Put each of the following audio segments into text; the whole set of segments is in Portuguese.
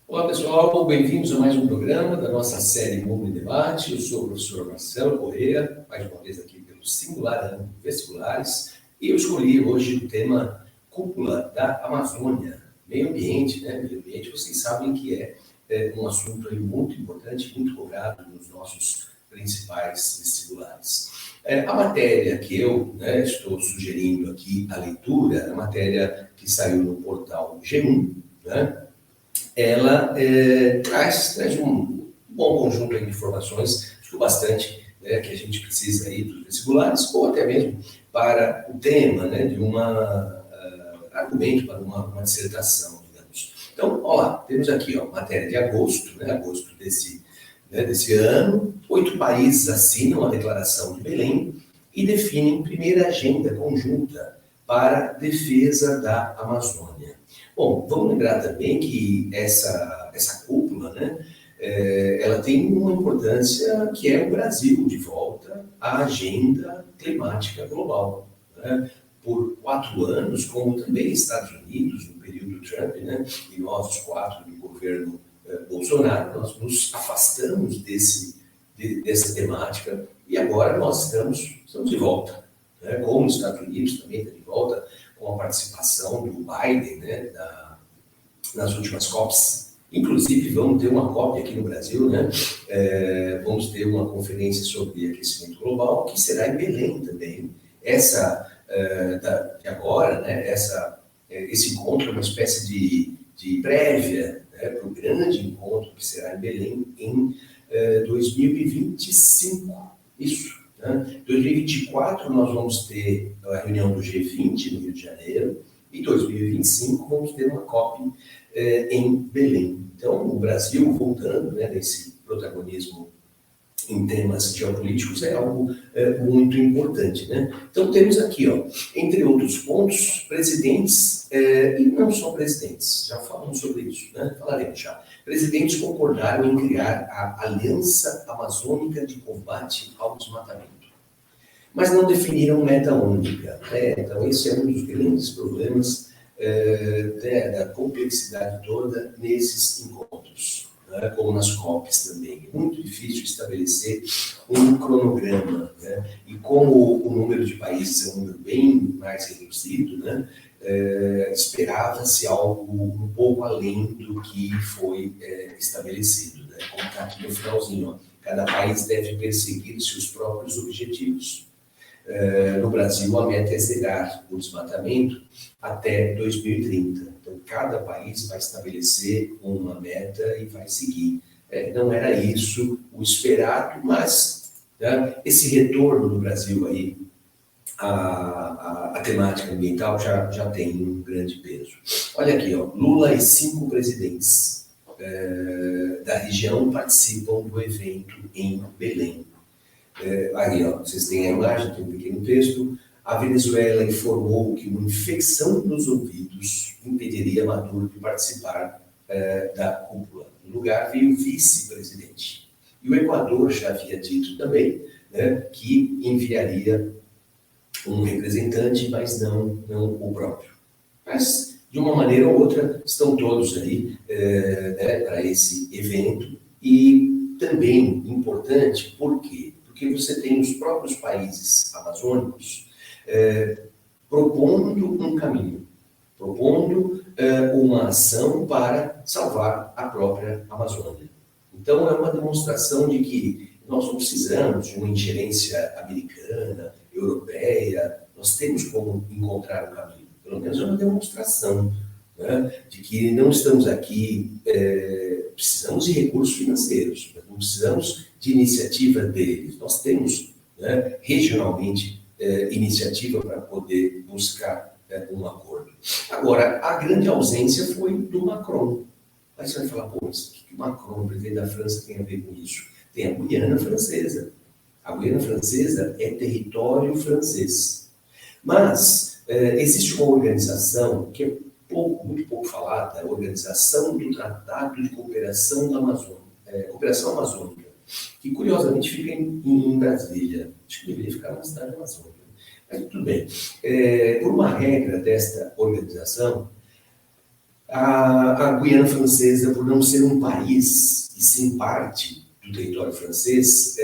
Olá pessoal, bem-vindos a mais um programa da nossa série Mundo em Debate. Eu sou o professor Marcelo Corrêa, mais uma vez aqui pelo Singular Ano Vestibulares, e eu escolhi hoje o tema Cúpula da Amazônia, meio ambiente, né? Meio ambiente, vocês sabem que é um assunto aí muito importante, muito cobrado nos nossos principais vestibulares. A matéria que eu estou sugerindo aqui a leitura, a matéria que saiu no portal G1, ela traz um bom conjunto de informações, acho que bastante, que a gente precisa aí dos vestibulares, ou até mesmo para o tema, de argumento para uma dissertação, digamos. Então, temos aqui, matéria de agosto, agosto desse ano, 8 países assinam a Declaração de Belém e definem primeira agenda conjunta para a defesa da Amazônia. Bom, vamos lembrar também que essa cúpula, ela tem uma importância que é o Brasil de volta à agenda climática global. Por 4 anos, como também Estados Unidos, no período Trump, e nós, os 4 do governo Bolsonaro, nós nos afastamos dessa temática e agora nós estamos de volta. Como os Estados Unidos também está de volta, com a participação do Biden, nas últimas COPs. Inclusive, vamos ter uma COP aqui no Brasil, vamos ter uma conferência sobre aquecimento global, que será em Belém também. Essa, de agora, esse encontro é uma espécie de prévia para o grande encontro que será em Belém em 2025. Isso. Em 2024 nós vamos ter a reunião do G20 no Rio de Janeiro e em 2025 vamos ter uma COP em Belém. Então, o Brasil voltando nesse protagonismo em temas geopolíticos é algo muito importante. Então, temos aqui, entre outros pontos, presidentes, e não só presidentes, já falamos sobre isso, falaremos já. Presidentes concordaram em criar a Aliança Amazônica de Combate ao Desmatamento, mas não definiram meta única. Então, esse é um dos grandes problemas da complexidade toda nesses encontros. Como nas COPs também. É muito difícil estabelecer um cronograma. E como o número de países é um número bem mais reduzido, esperava-se algo um pouco além do que foi estabelecido. Como está aqui no finalzinho, cada país deve perseguir seus próprios objetivos. No Brasil, a meta é zerar o desmatamento até 2030. Então, cada país vai estabelecer uma meta e vai seguir. Não era isso o esperado, mas esse retorno do Brasil aí à temática ambiental já tem um grande peso. Olha aqui, Lula e 5 presidentes da região participam do evento em Belém. Aí, vocês têm a imagem, tem um pequeno texto. A Venezuela informou que uma infecção nos ouvidos impediria Maduro de participar da cúpula. No lugar veio o vice-presidente. E o Equador já havia dito também que enviaria um representante, mas não o próprio. Mas, de uma maneira ou outra, estão todos aí para esse evento. E também importante, por quê? Porque você tem os próprios países amazônicos propondo um caminho, propondo uma ação para salvar a própria Amazônia. Então, é uma demonstração de que nós não precisamos de uma ingerência americana, europeia, nós temos como encontrar um caminho. Pelo menos é uma demonstração de que não estamos aqui, precisamos de recursos financeiros, mas não precisamos de iniciativa deles. Nós temos regionalmente iniciativa para poder buscar um acordo. Agora, a grande ausência foi do Macron. Aí você vai falar, mas o que o Macron, o presidente da França, tem a ver com isso? Tem a Guiana Francesa. A Guiana Francesa é território francês. Mas existe uma organização que é muito pouco falada, a Organização do Tratado de Cooperação da Amazônia, Cooperação Amazônica, que curiosamente fica em Brasília. Acho que deveria ficar na cidade da Amazônia. Mas tudo bem. Por uma regra desta organização, A Guiana Francesa, por não ser um país, e sim parte do território francês,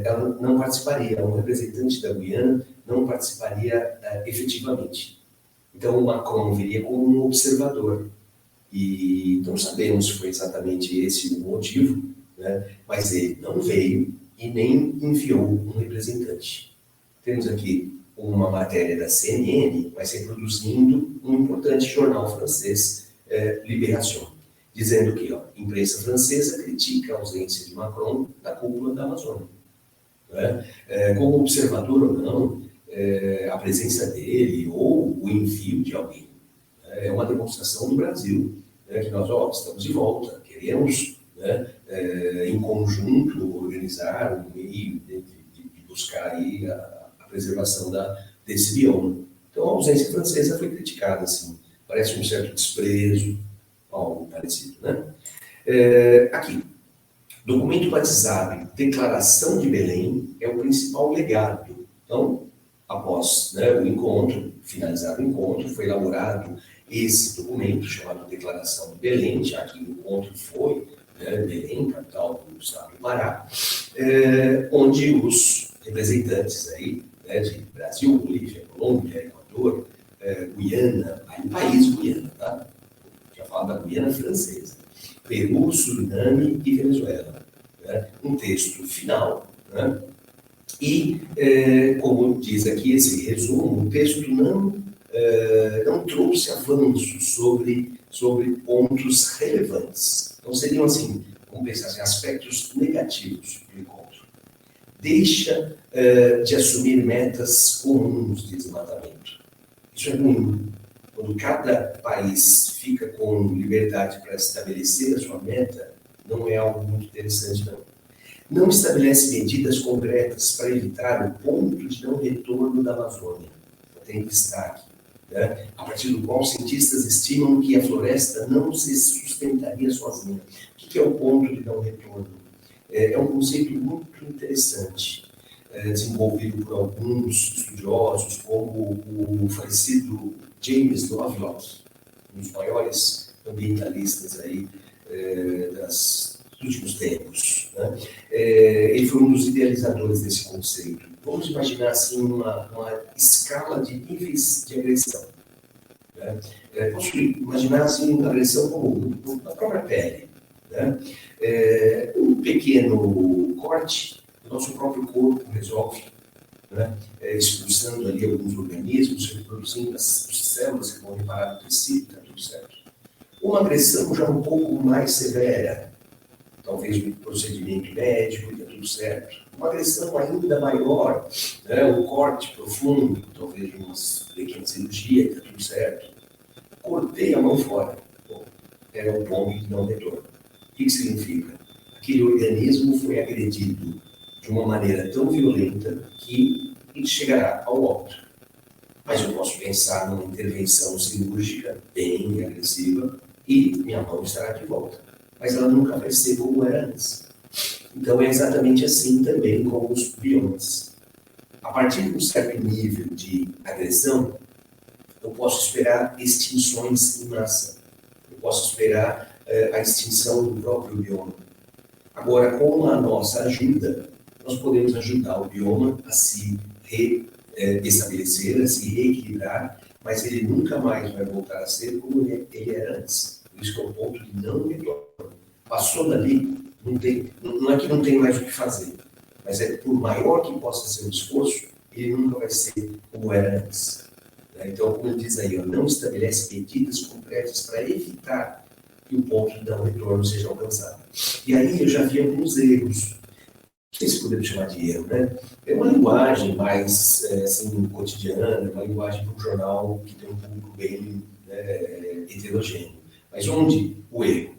ela não participaria, um representante da Guiana não participaria efetivamente. Então, o Macron viria como um observador. E não sabemos se foi exatamente esse o motivo, né? Mas ele não veio e nem enviou um representante. Temos aqui uma matéria da CNN, mas reproduzindo um importante jornal francês, Libération, dizendo que a imprensa francesa critica a ausência de Macron na cúpula da Amazônia. Né? Como observador ou não, a presença dele ou o envio de alguém é uma demonstração do Brasil, né, que nós estamos de volta, queremos, né, em conjunto organizar um meio de buscar aí a preservação desse bioma. Então a ausência francesa foi criticada, assim, parece um certo desprezo, algo parecido, né? Aqui, documento batizado Declaração de Belém é o principal legado. Então, após, né, o encontro, finalizado o encontro, foi elaborado esse documento chamado Declaração de Belém, já que o encontro foi, né, Belém, capital do estado do Pará, onde os representantes aí, né, de Brasil, Bolívia, Colômbia, Equador, Guiana, aí o país Guiana, tá? Já falo da Guiana Francesa, Peru, Suriname e Venezuela. Né? Um texto final, né? E, como diz aqui esse resumo, o texto não trouxe avanços sobre pontos relevantes. Então, seriam, assim, vamos pensar assim, aspectos negativos do encontro. Deixa de assumir metas comuns de desmatamento. Isso é ruim. Quando cada país fica com liberdade para estabelecer a sua meta, não é algo muito interessante, não. Não estabelece medidas concretas para evitar o ponto de não retorno da Amazônia. Tem destaque, né? A partir do qual cientistas estimam que a floresta não se sustentaria sozinha. O que é o ponto de não retorno? É um conceito muito interessante, desenvolvido por alguns estudiosos, como o falecido James Lovelock, um dos maiores ambientalistas aí, dos últimos tempos. Né? Ele foi um dos idealizadores desse conceito. Vamos imaginar assim uma escala de níveis de agressão. Né? Posso imaginar assim uma agressão como a própria pele. Né? Um pequeno corte, o nosso próprio corpo resolve, né? Expulsando ali alguns organismos, reproduzindo as células que vão reparar o tecido, está tudo certo. Uma agressão já um pouco mais severa, talvez um procedimento médico, está tudo certo. Uma agressão ainda maior, né? Um corte profundo, talvez uma pequena cirurgia, está tudo certo. Cortei a mão fora. Bom, é o ponto de não retorno. O que significa? Aquele organismo foi agredido de uma maneira tão violenta que ele chegará ao óbito. Mas eu posso pensar numa intervenção cirúrgica bem agressiva e minha mão estará de volta. Mas ela nunca vai ser como era antes. Então é exatamente assim também com os biomas. A partir de um certo nível de agressão, eu posso esperar extinções em massa. Eu posso esperar a extinção do próprio bioma. Agora, com a nossa ajuda, nós podemos ajudar o bioma a se restabelecer, a se reequilibrar, mas ele nunca mais vai voltar a ser como ele era antes. Por isso que é o ponto de não retorno. Passou dali, não é que não tem mais o que fazer, mas por maior que possa ser o esforço, ele nunca vai ser como era antes. Então, como ele diz aí, não estabelece medidas concretas para evitar que o ponto de não retorno seja alcançado. E aí eu já vi alguns erros, não sei se podemos chamar de erro, né? É uma linguagem mais assim, cotidiana, uma linguagem para um jornal que tem um público bem heterogêneo. Mas onde o erro?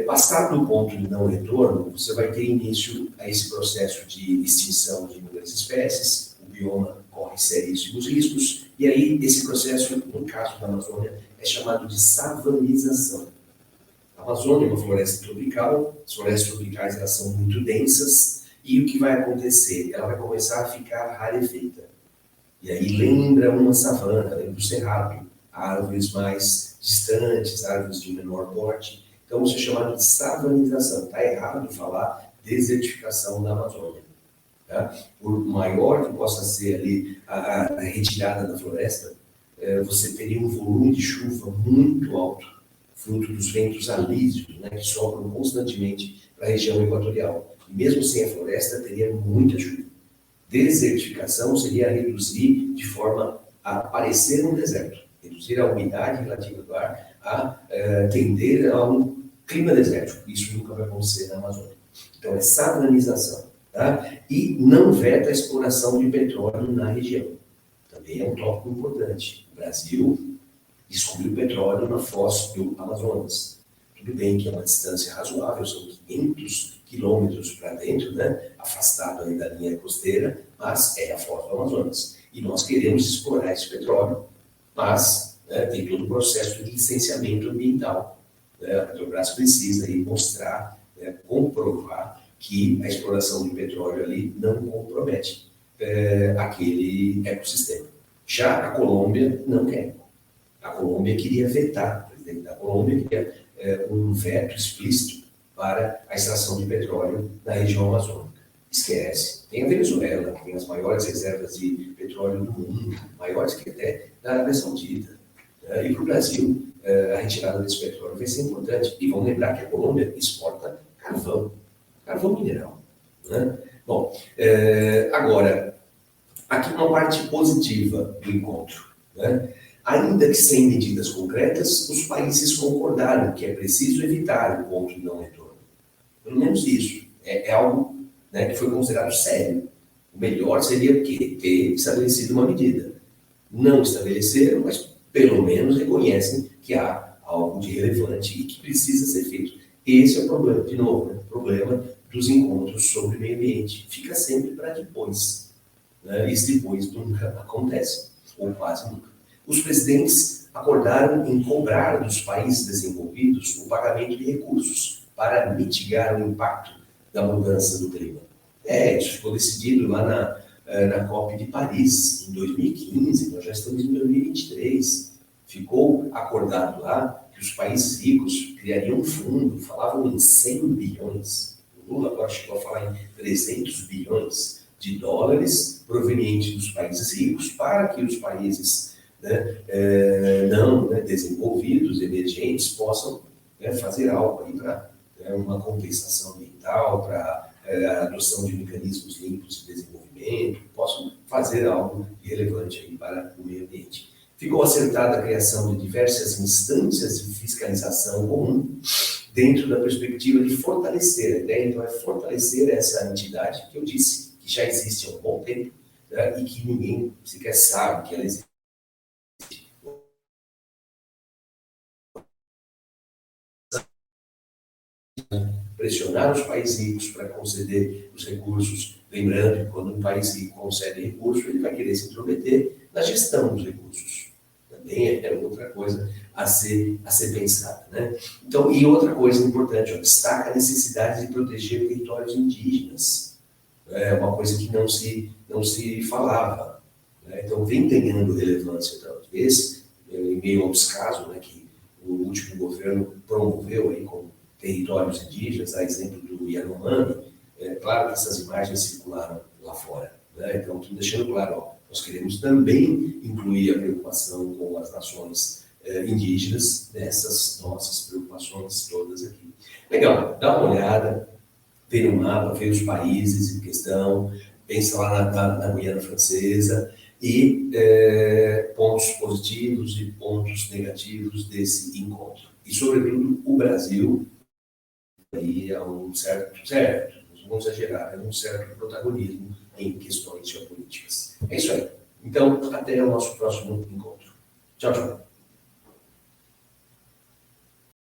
Passado do ponto de não retorno, você vai ter início a esse processo de extinção de inúmeras espécies, o bioma corre seríssimos riscos, e aí esse processo, no caso da Amazônia, é chamado de savanização. A Amazônia é uma floresta tropical, as florestas tropicais elas são muito densas, e o que vai acontecer? Ela vai começar a ficar rarefeita. E aí lembra uma savana, lembra o cerrado, árvores mais distantes, árvores de menor porte. Então, isso é chamado de savanização. Está errado falar desertificação da Amazônia. Tá? Por maior que possa ser ali a retirada da floresta, você teria um volume de chuva muito alto, fruto dos ventos alísios, né, que sopram constantemente para a região equatorial. E mesmo sem a floresta, teria muita chuva. Desertificação seria reduzir de forma a parecer um deserto, reduzir a umidade relativa do ar, a tender a um clima desértico. Isso nunca vai acontecer na Amazônia. Então, é savanização. Tá? E não veta a exploração de petróleo na região. Também é um tópico importante. O Brasil descobriu petróleo na foz do Amazonas. Tudo bem que é uma distância razoável, são 500 quilômetros para dentro, né? Afastado aí da linha costeira, mas é a foz do Amazonas. E nós queremos explorar esse petróleo, mas tem todo o processo de licenciamento ambiental. A Petrobras precisa aí mostrar, comprovar que a exploração de petróleo ali não compromete aquele ecossistema. Já a Colômbia não quer. A Colômbia queria vetar, o presidente da Colômbia queria um veto explícito para a extração de petróleo na região amazônica. Esquece. Tem a Venezuela, que tem as maiores reservas de petróleo do mundo, maiores que até da Arábia Saudita. E para o Brasil, a retirada desse petróleo vai ser importante. E vamos lembrar que a Colômbia exporta carvão mineral. Né? Bom, agora, aqui uma parte positiva do encontro. Né? Ainda que sem medidas concretas, os países concordaram que é preciso evitar o ponto de não retorno. Pelo menos isso. É algo, né, que foi considerado sério. O melhor seria o quê? Ter estabelecido uma medida. Não estabeleceram, mas pelo menos reconhecem que há algo de relevante e que precisa ser feito. Esse é o problema, de novo, né? O problema dos encontros sobre meio ambiente. Fica sempre para depois. Né? Isso depois nunca acontece, ou quase nunca. Os presidentes acordaram em cobrar dos países desenvolvidos o pagamento de recursos para mitigar o impacto da mudança do clima. Isso ficou decidido lá na COP de Paris, em 2015, nós já estamos em 2023. Ficou acordado lá que os países ricos criariam um fundo, falavam em 100 bilhões. O Lula agora chegou a falar em 300 bilhões de dólares provenientes dos países ricos para que os países não desenvolvidos, emergentes, possam fazer algo aí para uma compensação ambiental, para a adoção de mecanismos limpos de desenvolvimento, possam fazer algo relevante aí para o meio ambiente. Ficou acertada a criação de diversas instâncias de fiscalização comum dentro da perspectiva de fortalecer a ideia. Então, é fortalecer essa entidade que eu disse, que já existe há um bom tempo, e que ninguém sequer sabe que ela existe. Pressionar os países ricos para conceder os recursos, lembrando que quando um país rico concede recurso, ele vai querer se intrometer na gestão dos recursos. Também é outra coisa a ser pensada. Né? Então, e outra coisa importante, destaca a necessidade de proteger territórios indígenas. É uma coisa que não se falava. Né? Então, vem ganhando relevância, talvez, em meio ao descaso, né, que o último governo promoveu aí com territórios indígenas, a exemplo do Yanomami. Claro que essas imagens circularam lá fora. Né? Então, tudo deixando claro, nós queremos também incluir a preocupação com as nações indígenas nessas nossas preocupações todas aqui. Legal, dá uma olhada, vê no mapa, vê os países em questão, pensa lá na Guiana Francesa e pontos positivos e pontos negativos desse encontro. E, sobretudo, o Brasil aí é um certo, não vamos exagerar, é um certo protagonismo em questões geopolíticas. É isso aí. Então, até o nosso próximo encontro. Tchau, tchau.